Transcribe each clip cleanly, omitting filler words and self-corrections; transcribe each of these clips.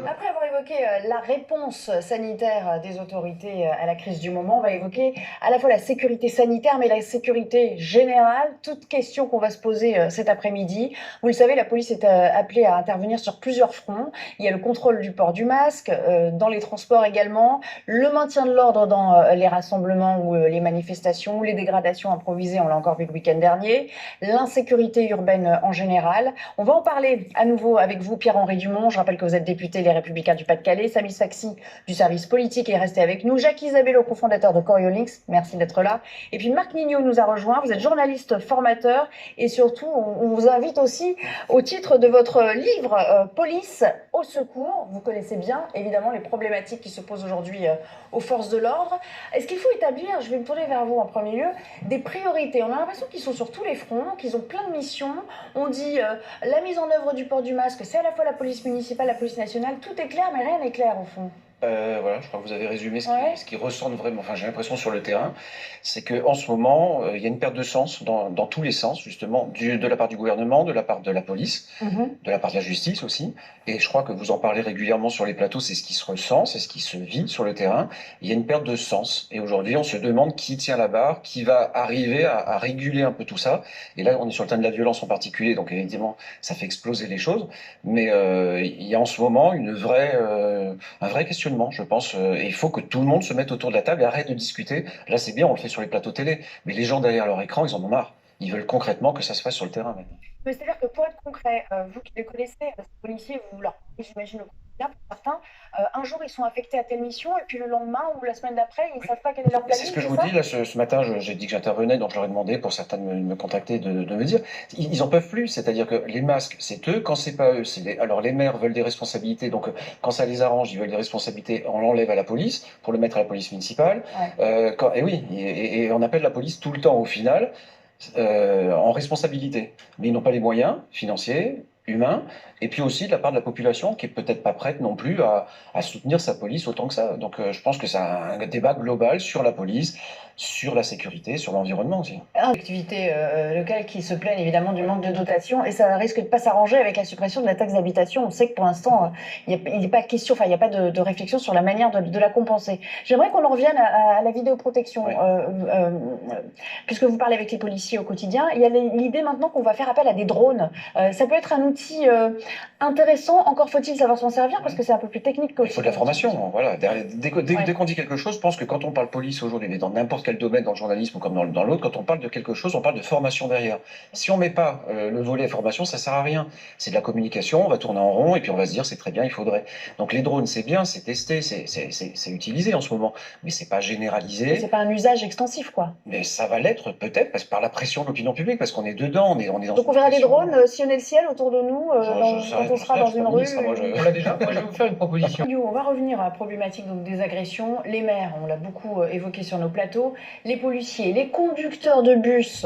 Après avoir évoqué la réponse sanitaire des autorités à la crise du moment, on va évoquer à la fois la sécurité sanitaire, mais la sécurité générale. Toute question qu'on va se poser cet après-midi. Vous le savez, la police est appelée à intervenir sur plusieurs fronts. Il y a le contrôle du port du masque, dans les transports également, le maintien de l'ordre dans les rassemblements ou les manifestations, ou les dégradations improvisées, on l'a encore vu le week-end dernier, l'insécurité urbaine en général. On va en parler à nouveau avec vous, Pierre-Henri Dumont. Je rappelle que vous êtes député Les Républicains du Pas-de-Calais. Samy Sfaxi du service politique est resté avec nous. Jacques Isabello, cofondateur de Coriolinks, merci d'être là. Et puis Marc Mignot nous a rejoint. Vous êtes journaliste formateur et surtout, on vous invite aussi au titre de votre livre Police au secours. Vous connaissez bien évidemment les problématiques qui se posent aujourd'hui aux forces de l'ordre. Est-ce qu'il faut établir, je vais me tourner vers vous en premier lieu, des priorités? On a l'impression qu'ils sont sur tous les fronts, qu'ils ont plein de missions. On dit la mise en œuvre du port du masque, c'est à la fois la police municipale, la police nationale, tout est clair, mais rien n'est clair au fond. Voilà, je crois que vous avez résumé ce qui ressentent vraiment, enfin j'ai l'impression sur le terrain, c'est qu'en ce moment, il y a une perte de sens dans tous les sens, justement, de la part du gouvernement, de la part de la police, de la part de la justice aussi, et je crois que vous en parlez régulièrement sur les plateaux, c'est ce qui se ressent, c'est ce qui se vit sur le terrain, il y a une perte de sens, et aujourd'hui on se demande qui tient la barre, qui va arriver à réguler un peu tout ça, et là on est sur le thème de la violence en particulier, donc évidemment ça fait exploser les choses, mais il y a en ce moment un vrai questionnement, je pense. Et il faut que tout le monde se mette autour de la table et arrête de discuter. Là, c'est bien, on le fait sur les plateaux télé, mais les gens derrière leur écran, ils en ont marre. Ils veulent concrètement que ça se fasse sur le terrain maintenant. Mais c'est-à-dire que pour être concret, vous qui les connaissez, ces policiers, vous leur parlez, j'imagine, au quotidien pour certains, un jour ils sont affectés à telle mission, et puis le lendemain ou la semaine d'après, ils ne savent pas quel est leur C'est planning, ce que je c'est vous ça? dis, là, ce matin, j'ai dit que j'intervenais, donc je leur ai demandé, pour certains de me contacter, de me dire, ils en peuvent plus, c'est-à-dire que les masques, c'est eux, quand c'est pas eux, alors les maires veulent des responsabilités, donc quand ça les arrange, ils veulent des responsabilités, on l'enlève à la police, pour le mettre à la police municipale, Ouais. et oui, et on appelle la police tout le temps au final, en responsabilité, mais ils n'ont pas les moyens financiers, humains, et puis aussi de la part de la population qui est peut-être pas prête non plus à soutenir sa police autant que ça. Donc je pense que c'est un débat global sur la police, sur la sécurité, sur l'environnement aussi. Collectivités locales qui se plaignent évidemment du manque de dotation et ça risque de pas s'arranger avec la suppression de la taxe d'habitation. On sait que pour l'instant, il n'est pas question, enfin il n'y a pas de réflexion sur la manière de la compenser. J'aimerais qu'on en revienne à la vidéoprotection. Oui. Puisque vous parlez avec les policiers au quotidien, il y a l'idée maintenant qu'on va faire appel à des drones. Ça peut être un outil intéressant, encore faut-il savoir s'en servir parce que c'est un peu plus technique que. Il faut de la formation, voilà. Dès qu'on dit quelque chose, je pense que quand on parle police aujourd'hui, mais dans n'importe quel domaine, dans le journalisme ou comme dans l'autre, quand on parle de quelque chose, on parle de formation derrière. Si on met pas le volet formation, ça sert à rien. C'est de la communication, on va tourner en rond et puis on va se dire c'est très bien, il faudrait. Donc les drones, c'est bien, c'est testé, c'est utilisé en ce moment, mais c'est pas généralisé. C'est pas un usage extensif, quoi. Mais ça va l'être peut-être parce par la pression de l'opinion publique, parce qu'on est dedans, on est dans. Donc on verra des drones sillonner le ciel autour de nous quand on sera dans une rue. On l'a déjà. Moi, je vais vous faire une proposition. On va revenir à la problématique donc, des agressions. Les maires, on l'a beaucoup évoqué sur nos plateaux, les policiers, les conducteurs de bus,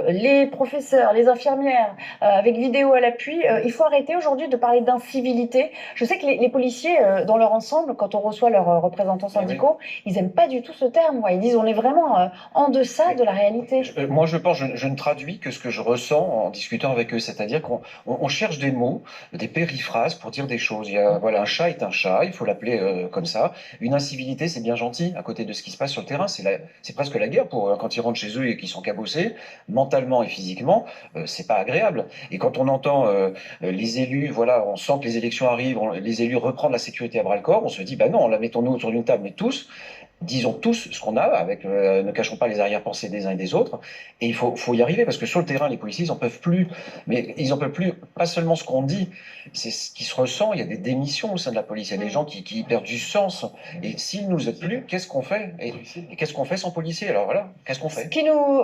les professeurs, les infirmières, avec vidéo à l'appui. Il faut arrêter aujourd'hui de parler d'incivilité. Je sais que les policiers, dans leur ensemble, quand on reçoit leurs représentants syndicaux, ils n'aiment pas du tout ce terme. Ils disent on est vraiment en deçà de la réalité. Moi, je ne traduis que ce que je ressens en discutant avec eux, c'est-à-dire qu'on cherche des mots, des périphrases pour dire des choses. Voilà, un chat est un chat, il faut l'appeler comme ça. Une incivilité, c'est bien gentil à côté de ce qui se passe sur le terrain. C'est presque la guerre pour quand ils rentrent chez eux et qu'ils sont cabossés, mentalement et physiquement, c'est pas agréable. Et quand on entend les élus, voilà, on sent que les élections arrivent, les élus reprennent la sécurité à bras le corps, on se dit, bah non, la mettons-nous autour d'une table, mais tous. Disons tous ce qu'on a, avec ne cachons pas les arrière-pensées des uns et des autres, et il faut y arriver, parce que sur le terrain, les policiers, ils en peuvent plus, mais ils en peuvent plus, pas seulement ce qu'on dit, c'est ce qui se ressent, il y a des démissions au sein de la police, il y a des gens qui perdent du sens, et s'ils nous aident plus, qu'est-ce qu'on fait et qu'est-ce qu'on fait sans policiers? Alors voilà, qu'est-ce qu'on fait? Ce qui nous